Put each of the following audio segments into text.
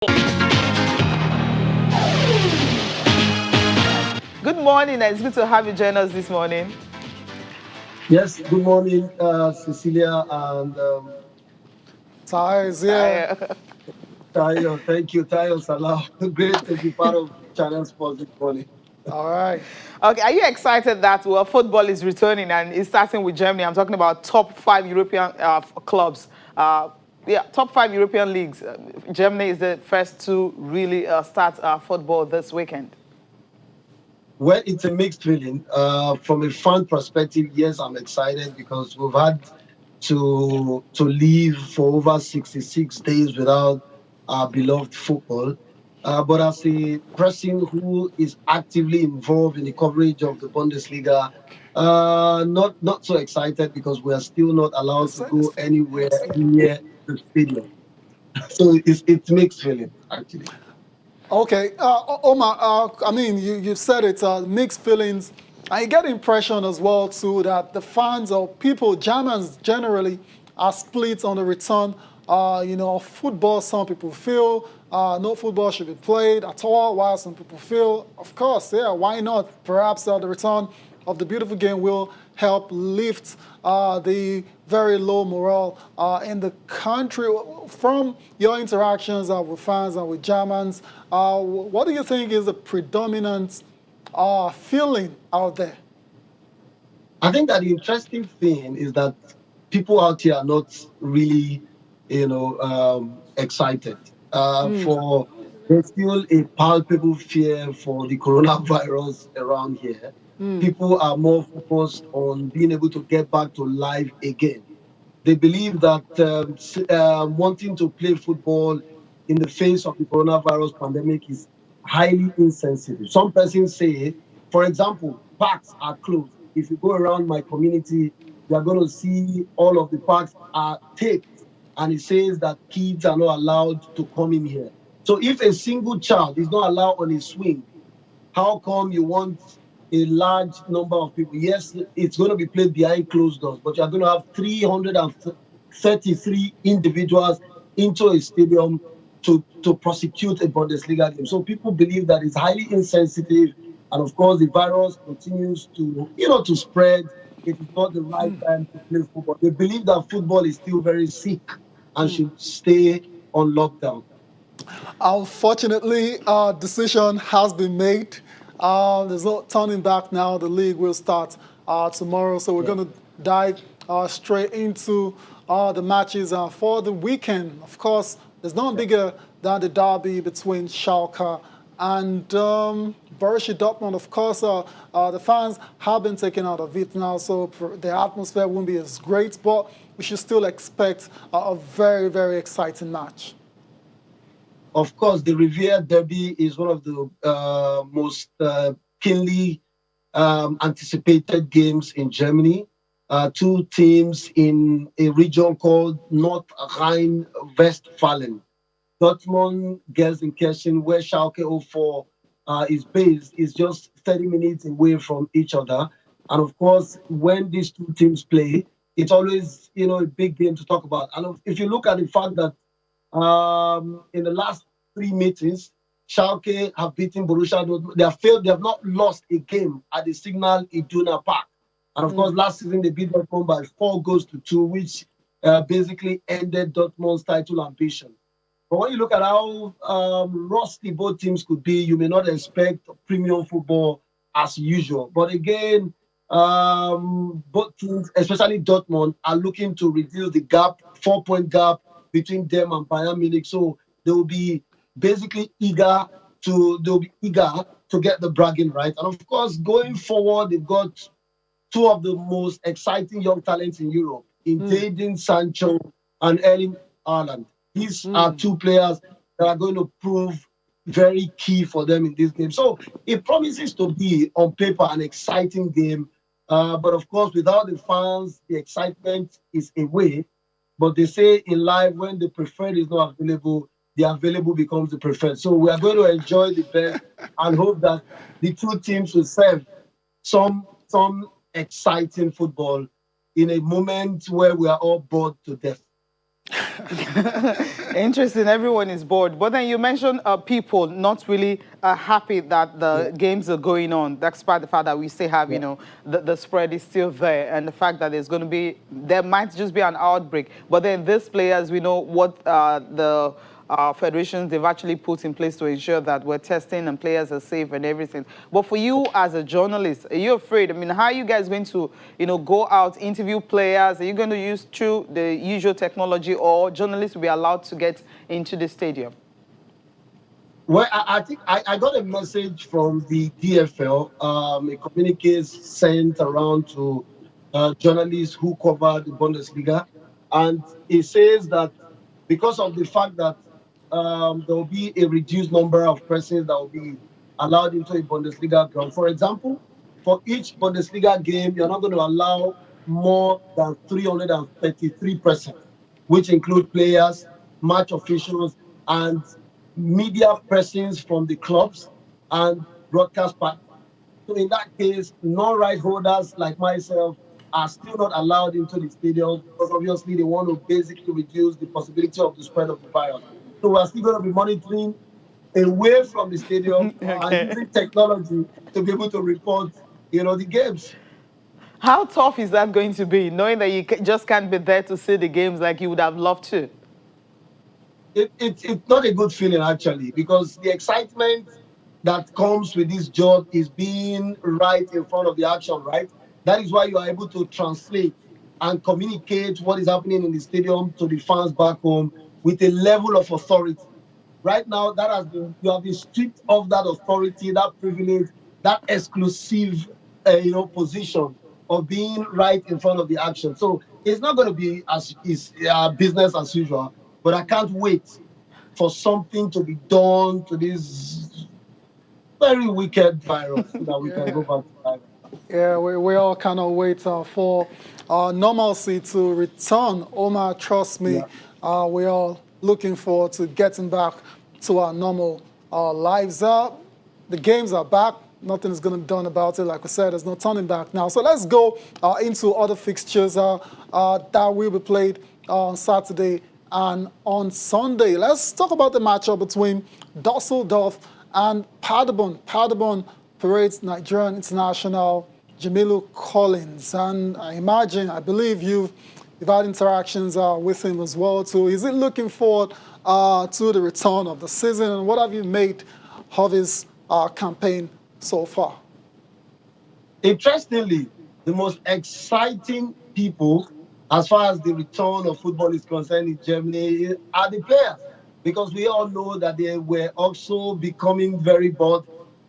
Good morning, and it's good to have you join us this morning. Yes, good morning, Cecilia and Ty is here. I, Tayo. Thank you, Tayo Salah. Great to be part of Channel Sports this morning. All right. okay, are you excited that football is returning and it's starting with Germany? I'm talking about top five European clubs. Yeah, top five European leagues. Germany is the first to really start football this weekend. Well, it's a mixed feeling. From a fan perspective, yes, I'm excited because we've had to live for over 66 days without our beloved football. But as a person who is actively involved in the coverage of the Bundesliga, not so excited because we are still not allowed to go anywhere near the stadium. So it's mixed feeling actually. Okay, Omar, I mean, you said it, mixed feelings. I get the impression as well, too, that the fans or people, Germans generally, are split on the return. Of football. Some people feel no football should be played at all, while some people feel, of course, yeah, why not? Perhaps the return of the beautiful game will help lift the very low morale in the country. From your interactions with fans and with Germans, what do you think is the predominant feeling out there? I think that the interesting thing is that people out here are not really, excited. For There's still a palpable fear for the coronavirus around here. People are more focused on being able to get back to life again. They believe that wanting to play football in the face of the coronavirus pandemic is highly insensitive. Some persons say, for example, parks are closed. If you go around my community, you are going to see all of the parks are taped, and it says that kids are not allowed to come in here. So if a single child is not allowed on a swing, how come you want a large number of people? Yes, it's going to be played behind closed doors, but you're going to have 333 individuals into a stadium to prosecute a Bundesliga game. So people believe that it's highly insensitive, and of course the virus continues to spread. It is not the right time to play football. They believe that football is still very sick and should stay on lockdown. Unfortunately, decision has been made. There's no turning back now. The league will start tomorrow, so we're Yeah. going to dive straight into the matches for the weekend. Of course, there's no bigger than the derby between Schalke and Borussia Dortmund. Of course, the fans have been taken out of it now, so the atmosphere won't be as great, but we should still expect a very, very exciting match. Of course, the Riviera Derby is one of the most keenly anticipated games in Germany. Two teams in a region called North Rhine-Westphalen. Dortmund, Gelsenkirchen, where Schalke 04 is based, is just 30 minutes away from each other. And of course, when these two teams play, it's always a big game to talk about. And if you look at the fact that in the last three meetings, Schalke have beaten Borussia Dortmund. They have failed. They have not lost a game at the Signal Iduna Park. And of course, last season they beat Dortmund by 4-2, which basically ended Dortmund's title ambition. But when you look at how rusty both teams could be, you may not expect premium football as usual. But again, both teams, especially Dortmund, are looking to reduce the gap, 4-point gap between them and Bayern Munich. So they will be basically eager to get the bragging right. And of course, going forward, they've got two of the most exciting young talents in Europe, in Jadon Sancho and Erling Haaland. These are two players that are going to prove very key for them in this game. So it promises to be, on paper, an exciting game. But of course, without the fans, the excitement is away. But they say in life, when the preferred is not available, the available becomes the preferred. So we are going to enjoy the best and hope that the two teams will serve some exciting football in a moment where we are all bored to death. Interesting. Everyone is bored. But then you mentioned people not really happy that the games are going on, despite the fact that we still have, the spread is still there, and the fact that there might just be an outbreak. But then these players, we know what the federations they've actually put in place to ensure that we're testing and players are safe and everything. But for you as a journalist, are you afraid? I mean, how are you guys going to, go out, interview players? Are you going to use through the usual technology, or journalists will be allowed to get into the stadium? Well, I think I got a message from the DFL, a communique sent around to journalists who cover the Bundesliga. And it says that because of the fact that there will be a reduced number of persons that will be allowed into a Bundesliga ground. For example, for each Bundesliga game, you're not going to allow more than 333 persons, which include players, match officials, and media persons from the clubs and broadcast partners. So in that case, non-right holders like myself are still not allowed into the stadium because obviously they want to basically reduce the possibility of the spread of the virus. So we're still going to be monitoring away from the stadium and using technology to be able to report, the games. How tough is that going to be, knowing that you just can't be there to see the games like you would have loved to? It's not a good feeling, actually, because the excitement that comes with this job is being right in front of the action, right? That is why you are able to translate and communicate what is happening in the stadium to the fans back home with a level of authority. Right now, you have been stripped of that authority, that privilege, that exclusive, position of being right in front of the action. So it's not going to be business as usual. But I can't wait for something to be done to this very wicked virus so that we can go back to life. Yeah, we all cannot wait for normalcy to return. Omar, trust me, we're all looking forward to getting back to our normal lives. The games are back. Nothing is going to be done about it. Like I said, there's no turning back now. So let's go into other fixtures that will be played on Saturday and on Sunday. Let's talk about the matchup between Dusseldorf and Paderborn. Paderborn parades Nigerian international Jamilu Collins. And I believe you've had interactions with him as well too. Is he looking forward to the return of the season? And what have you made of his campaign so far? Interestingly, the most exciting people as far as the return of football is concerned in Germany are the players, because we all know that they were also becoming very bored,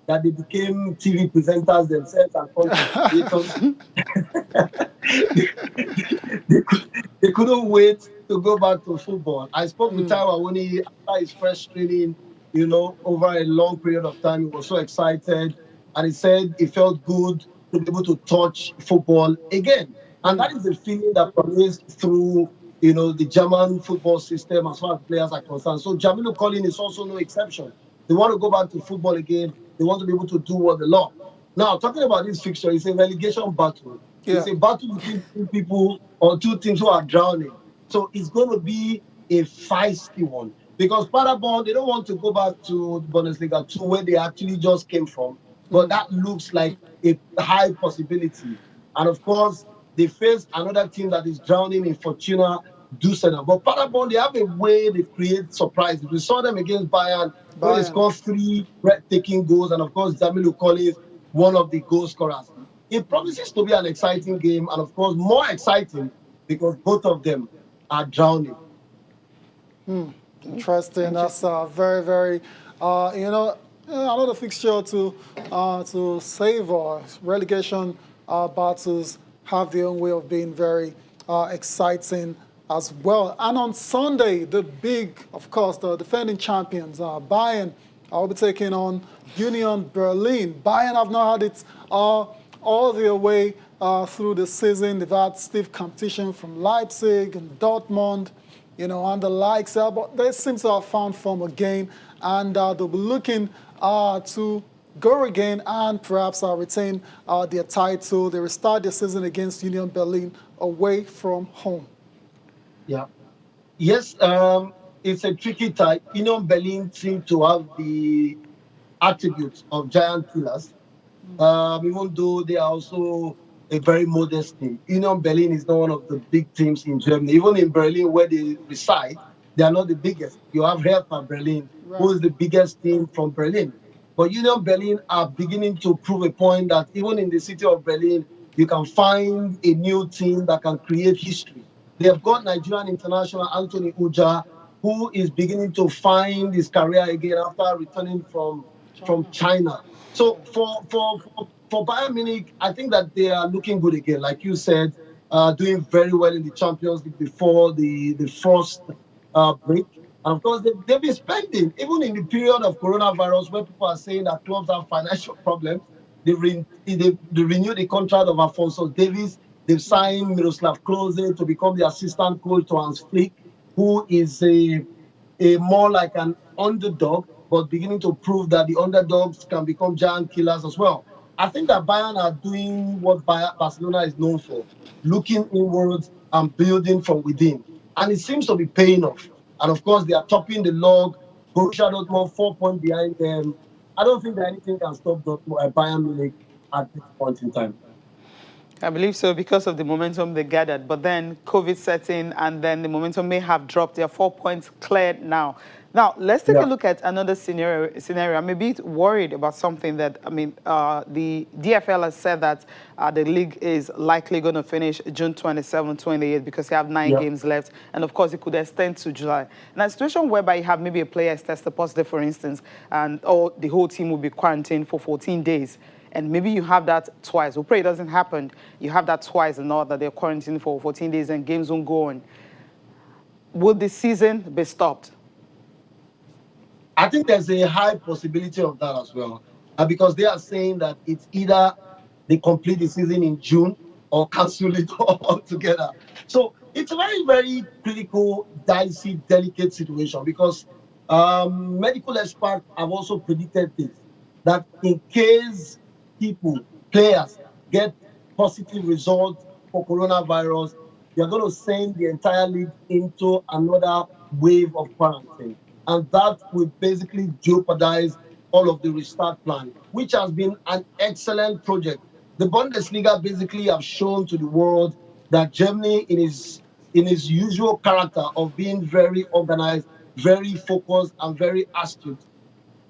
that they became TV presenters themselves and content creators. They couldn't wait to go back to football. I spoke with Taiwo when after his first training, over a long period of time. He was so excited, and he said he felt good to be able to touch football again. And that is the feeling that permeates through, the German football system as far as players are concerned. So Jamilu Collin is also no exception. They want to go back to football again. They want to be able to do what they love. Now, talking about this fixture, it's a relegation battle. Yeah. It's a battle between two people or two teams who are drowning. So it's going to be a feisty one. Because Paderborn, they don't want to go back to Bundesliga 2 where they actually just came from. But that looks like a high possibility. And of course, they face another team that is drowning in Fortuna Düsseldorf. But Paderborn, they have a way they create surprises. We saw them against Bayern, where they scored 3 breathtaking goals. And of course, Jamilu Collins, one of the goal scorers. It promises to be an exciting game. And of course, more exciting because both of them are drowning. Interesting. That's very, very, another fixture to savor. Relegation battles have their own way of being very exciting as well. And on Sunday, the defending champions, Bayern, will be taking on Union Berlin. Bayern have not had it all their way through the season. They've had stiff competition from Leipzig and Dortmund, and the likes. But they seem to have found form again, and they'll be looking to go again and perhaps retain their title. They restart their season against Union Berlin away from home. Yeah. Yes, it's a tricky type. Union Berlin seem to have the attributes of giant killers, even though they are also a very modest team. Union Berlin is not one of the big teams in Germany. Even in Berlin, where they reside, they are not the biggest. You have Hertha Berlin, who Right. is the biggest team from Berlin. But Union Berlin are beginning to prove a point that even in the city of Berlin, you can find a new team that can create history. They have got Nigerian international Anthony Uja, who is beginning to find his career again after returning from China. China. Yeah. So for Bayern Munich, I think that they are looking good again, like you said, doing very well in the Champions League before the first break. And of course, they've been spending, even in the period of coronavirus, where people are saying that clubs have financial problems. They renewed the contract of Alfonso Davies. They've signed Miroslav Klose to become the assistant coach to Hans Flick, who is a more like an underdog, but beginning to prove that the underdogs can become giant killers as well. I think that Bayern are doing what Barcelona is known for, looking inwards and building from within. And it seems to be paying off. And of course, they are topping the log. Borussia Dortmund 4 points behind them. I don't think that anything can stop Bayern Munich at this point in time. I believe so because of the momentum they gathered. But then COVID set in and then the momentum may have dropped. They are 4 points cleared now. Now, let's take a Yeah. look at another scenario. I'm a bit worried about something that, the DFL has said that the league is likely going to finish June 27, 28 because they have 9 games left. And of course, it could extend to July. And a situation whereby you have maybe a player is tested positive, for instance, and or the whole team will be quarantined for 14 days. And maybe you have that twice. We pray it doesn't happen. You have that twice and not that they're quarantined for 14 days and games won't go on. Will the season be stopped? I think there's a high possibility of that as well, because they are saying that it's either they complete the season in June or cancel it altogether. So it's a very, very critical, dicey, delicate situation because medical experts have also predicted this, that in case people, players, get positive results for coronavirus, they're going to send the entire league into another wave of quarantine. And that will basically jeopardize all of the restart plan, which has been an excellent project. The Bundesliga basically have shown to the world that Germany, in its usual character of being very organized, very focused, and very astute,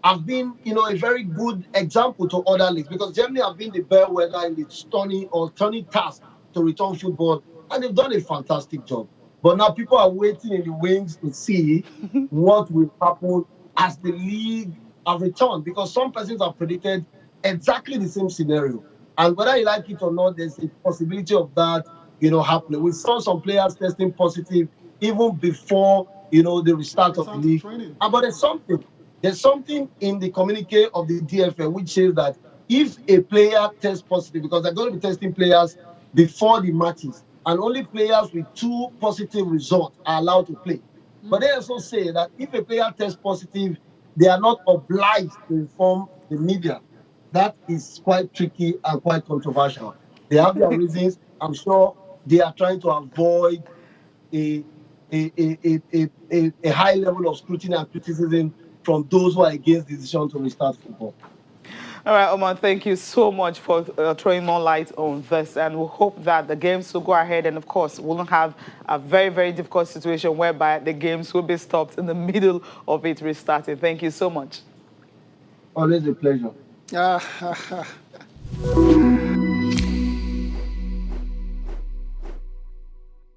have been, a very good example to other leagues because Germany have been the bellwether in the stunning or turning task to return football, and they've done a fantastic job. But now people are waiting in the wings to see what will happen as the league have returned because some persons have predicted exactly the same scenario. And whether you like it or not, there's a possibility of that, happening. We saw some players testing positive even before, the restart of the Return to league. training. But there's something in the communique of the DFL which says that if a player tests positive, because they're going to be testing players before the matches, and only players with 2 positive results are allowed to play. But they also say that if a player tests positive, they are not obliged to inform the media. That is quite tricky and quite controversial. They have their reasons. I'm sure they are trying to avoid a a high level of scrutiny and criticism from those who are against the decision to restart football. All right, Oman, thank you so much for throwing more light on this. And we hope that the games will go ahead. And of course, we won't have a very, very difficult situation whereby the games will be stopped in the middle of it restarting. Thank you so much. Always a pleasure. Ah,